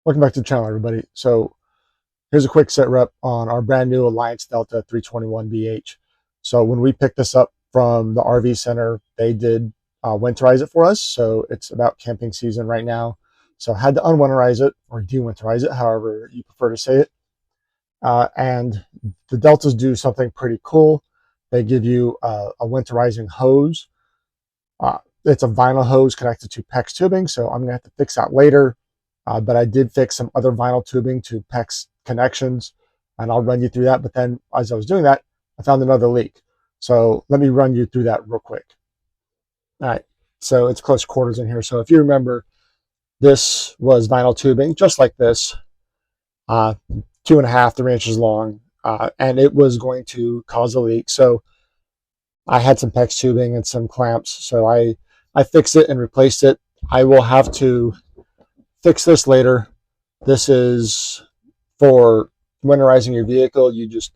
Welcome back to the channel, everybody. So here's a quick set rep on our brand new Alliance Delta 321BH. So when we picked this up from the RV center, they did winterize it for us. So it's about camping season right now. So I had to unwinterize it or dewinterize it, however you prefer to say it. And the Deltas do something pretty cool. They give you a winterizing hose. It's a vinyl hose connected to PEX tubing, so I'm going to have to fix that later. But I did fix some other vinyl tubing to PEX connections, and I'll run you through that. But then as I was doing that, I found another leak. So let me run you through that real quick. All right, so it's close quarters in here. So if you remember, this was vinyl tubing, just like this, 2.5, 3 inches long, and it was going to cause a leak. So I had some PEX tubing and some clamps, so I fixed it and replaced it. I will have to fix this later. This is for winterizing your vehicle. You just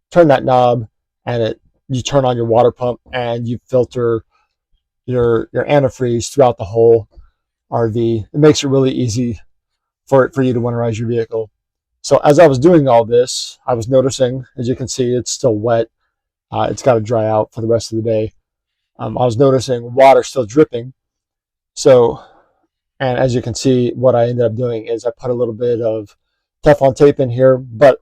turn that knob and you turn on your water pump and you filter your antifreeze throughout the whole RV. It makes it really easy for you to winterize your vehicle. So as I was doing all this, I was noticing, as you can see, it's still wet. It's got to dry out for the rest of the day. I was noticing water still dripping. So, and as you can see, what I ended up doing is I put a little bit of Teflon tape in here, but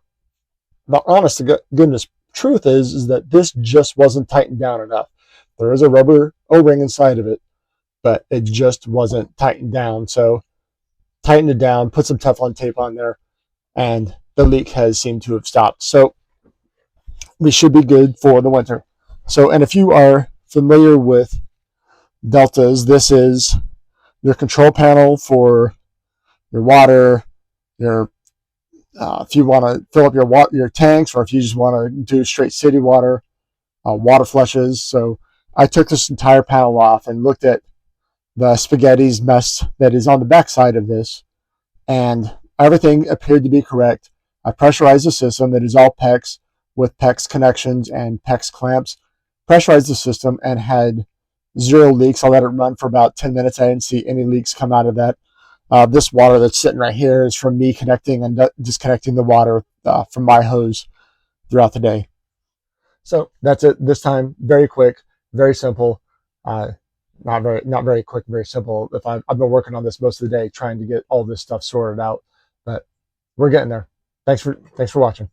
the honest to goodness truth is that this just wasn't tightened down enough. There is a rubber O-ring inside of it, but it just wasn't tightened down. So tighten it down, put some Teflon tape on there, and the leak has seemed to have stopped. So we should be good for the winter. So, and if you are familiar with Deltas, this is your control panel for your water, your if you want to fill up your tanks, or if you just want to do straight city water, water flushes. So I took this entire panel off and looked at the spaghetti's mess that is on the back side of this, and everything appeared to be correct. I pressurized the system. It is all PEX with PEX connections and PEX clamps. Pressurized the system and had 0 leaks. I let it run for about 10 minutes. I didn't see any leaks come out of that. This water that's sitting right here is from me connecting and disconnecting the water from my hose throughout the day. So that's it this time. Very quick, very simple. Not very quick, very simple. I've been working on this most of the day, trying to get all this stuff sorted out, but we're getting there. Thanks for watching.